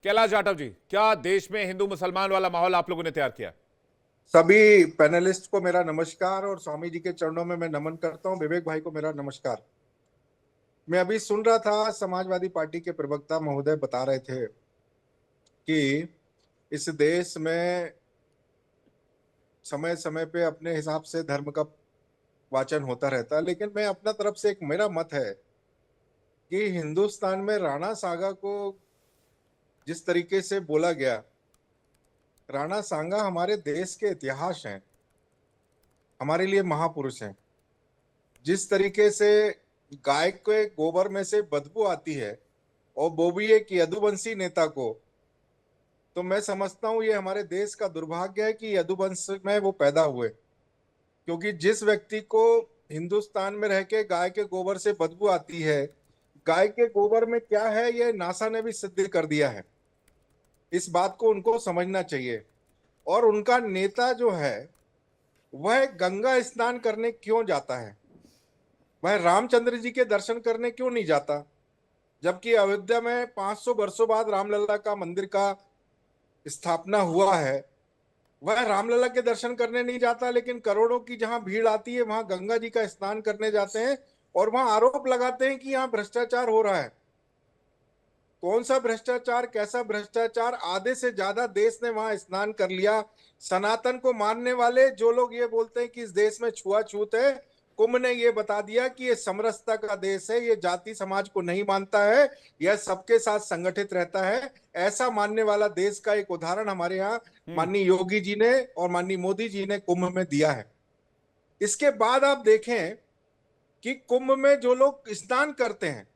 कैलाश जाटव जी, क्या देश में हिंदू मुसलमान वाला माहौल आप लोगों ने तैयार किया? सभी पैनलिस्ट को मेरा नमस्कार और स्वामी जी के चरणों में मैं नमन करता हूं। विवेक भाई को मेरा नमस्कार। मैं अभी सुन रहा था, समाजवादी पार्टी के प्रवक्ता महोदय बता रहे थे कि इस देश में समय समय पे अपने हिसाब से धर्म का वाचन होता रहता है, लेकिन मैं अपना तरफ से एक मेरा मत है कि हिंदुस्तान में राणा सागा को जिस तरीके से बोला गया, राणा सांगा हमारे देश के इतिहास हैं, हमारे लिए महापुरुष हैं। जिस तरीके से गाय के गोबर में से बदबू आती है और वो भी एक यदुवंशी नेता को, तो मैं समझता हूं ये हमारे देश का दुर्भाग्य है कि यदुवंश में वो पैदा हुए। क्योंकि जिस व्यक्ति को हिंदुस्तान में रह के गाय के गोबर से बदबू आती है, गाय के गोबर में क्या है ये नासा ने भी सिद्ध कर दिया है। इस बात को उनको समझना चाहिए। और उनका नेता जो है वह गंगा स्नान करने क्यों जाता है, वह रामचंद्र जी के दर्शन करने क्यों नहीं जाता? जबकि अयोध्या में 500 वर्षों बाद रामलला का मंदिर का स्थापना हुआ है, वह रामलला के दर्शन करने नहीं जाता, लेकिन करोड़ों की जहां भीड़ आती है वहां गंगा जी का स्नान करने जाते हैं और वहां आरोप लगाते हैं कि यहाँ भ्रष्टाचार हो रहा है। कौन सा भ्रष्टाचार, कैसा भ्रष्टाचार? आधे से ज्यादा देश ने वहां स्नान कर लिया। सनातन को मानने वाले जो लोग ये बोलते हैं कि इस देश में छुआछूत है, कुंभ ने ये बता दिया कि ये समरसता का देश है, ये जाति समाज को नहीं मानता है, यह सबके साथ संगठित रहता है। ऐसा मानने वाला देश का एक उदाहरण हमारे यहाँ माननीय योगी जी ने और माननीय मोदी जी ने कुंभ में दिया है। इसके बाद आप देखें कि कुंभ में जो लोग स्नान करते हैं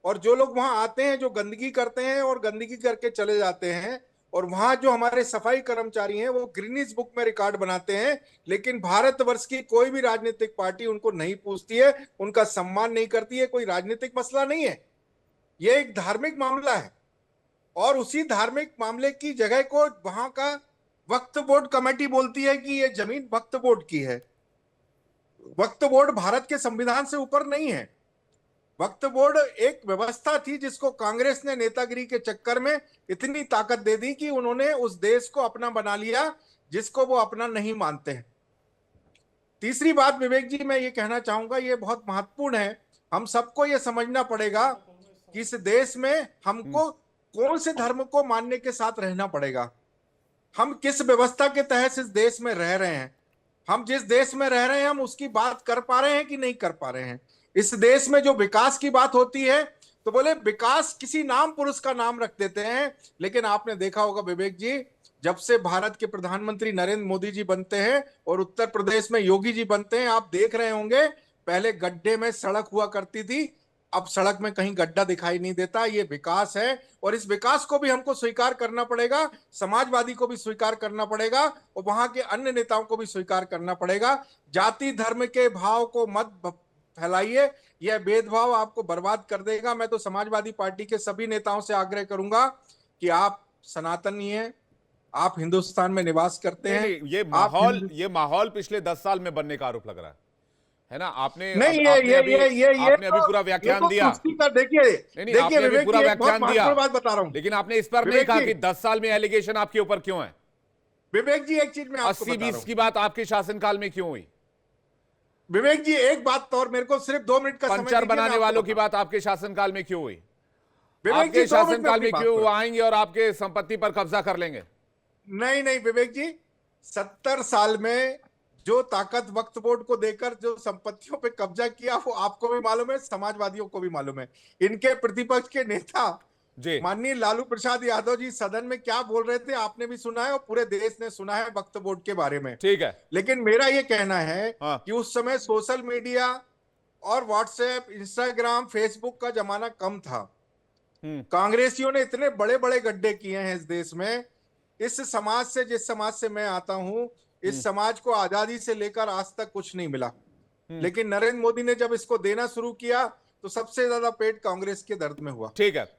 और जो लोग वहां आते हैं, जो गंदगी करते हैं और गंदगी करके चले जाते हैं, और वहां जो हमारे सफाई कर्मचारी हैं वो गिनीज बुक में रिकॉर्ड बनाते हैं, लेकिन भारतवर्ष की कोई भी राजनीतिक पार्टी उनको नहीं पूछती है, उनका सम्मान नहीं करती है। कोई राजनीतिक मसला नहीं है, ये एक धार्मिक मामला है। और उसी धार्मिक मामले की जगह को वहां का वक्फ बोर्ड कमेटी बोलती है कि ये जमीन वक्फ बोर्ड की है। वक्फ बोर्ड भारत के संविधान से ऊपर नहीं है। वक्फ बोर्ड एक व्यवस्था थी जिसको कांग्रेस ने नेतागिरी के चक्कर में इतनी ताकत दे दी कि उन्होंने उस देश को अपना बना लिया जिसको वो अपना नहीं मानते हैं। तीसरी बात विवेक जी मैं ये कहना चाहूंगा, ये बहुत महत्वपूर्ण है। हम सबको ये समझना पड़ेगा कि इस देश में हमको कौन से धर्म को मानने के साथ रहना पड़ेगा। हम किस व्यवस्था के तहत इस देश में रह रहे हैं, हम जिस देश में रह रहे हैं हम उसकी बात कर पा रहे हैं कि नहीं कर पा रहे हैं। इस देश में जो विकास की बात होती है तो बोले विकास किसी नाम पुरुष का नाम रख देते हैं, लेकिन आपने देखा होगा विवेक जी, जब से भारत के प्रधानमंत्री नरेंद्र मोदी जी बनते हैं और उत्तर प्रदेश में योगी जी बनते हैं, आप देख रहे होंगे पहले गड्ढे में सड़क हुआ करती थी, अब सड़क में कहीं गड्ढा दिखाई नहीं देता। ये विकास है और इस विकास को भी हमको स्वीकार करना पड़ेगा, समाजवादी को भी स्वीकार करना पड़ेगा और वहां के अन्य नेताओं को भी स्वीकार करना पड़ेगा। जाति धर्म के भाव को मत फैलाइए, यह भेदभाव आपको बर्बाद कर देगा। मैं तो समाजवादी पार्टी के सभी नेताओं से आग्रह करूंगा कि आप सनातनी हैं, आप हिंदुस्तान में निवास करते नहीं हैं, नहीं, आप ये माहौल पिछले 10 साल में बनने का आरोप लग रहा है ना? आपने नहीं, आपने अभी पूरा ये व्याख्यान तो दिया। कुश्ती का देखिए। नहीं नहीं, देखिए आपने अभी विवेक पूरा जी, एक बहुत व्याख्यान दिया, महत्वपूर्ण बात बता रहा हूं। लेकिन आपने इस पर नहीं विवेक कहा जी, कि 10 साल में एलिगेशन आपके ऊपर क्यों है। विवेक जी एक चीज मैं आपको 80 बता रहा 20 हूं। की बात आपके शासनकाल में क्यों हुई? विवेक जी एक बात तो, और मेरे को सिर्फ 2 मिनट का समय पंचर दीजिए, मैं बनाने आपको वालों की बता। बात आपके शासनकाल में क्यों हुई? विवेक जी आपके 2 मिनट में शासनकाल अपनी में बात क्यों वो करो। आएंगे और आपके संपत्ति पर कब्जा कर लेंगे? नहीं नहीं विवेक जी, 70 साल में जो ताकत वक्फ बोर्ड को देकर जो संपत्तियों पे कब्जा किया वो आपको भी मालूम है, समाजवादियों को भी मालूम है। इनके प्रतिपक्ष के नेता जी माननीय लालू प्रसाद यादव जी सदन में क्या बोल रहे थे आपने भी सुना है और पूरे देश ने सुना है वक्फ बोर्ड के बारे में। ठीक है। लेकिन मेरा ये कहना है हाँ। कि उस समय सोशल मीडिया और व्हाट्सएप, इंस्टाग्राम, फेसबुक का जमाना कम था। कांग्रेसियों ने इतने बड़े बड़े गड्ढे किए हैं इस देश में। इस समाज से, जिस समाज से मैं आता हूं, इस समाज को आजादी से लेकर आज तक कुछ नहीं मिला। लेकिन नरेंद्र मोदी ने जब इसको देना शुरू किया तो सबसे ज्यादा पेट कांग्रेस के दर्द में हुआ। ठीक है।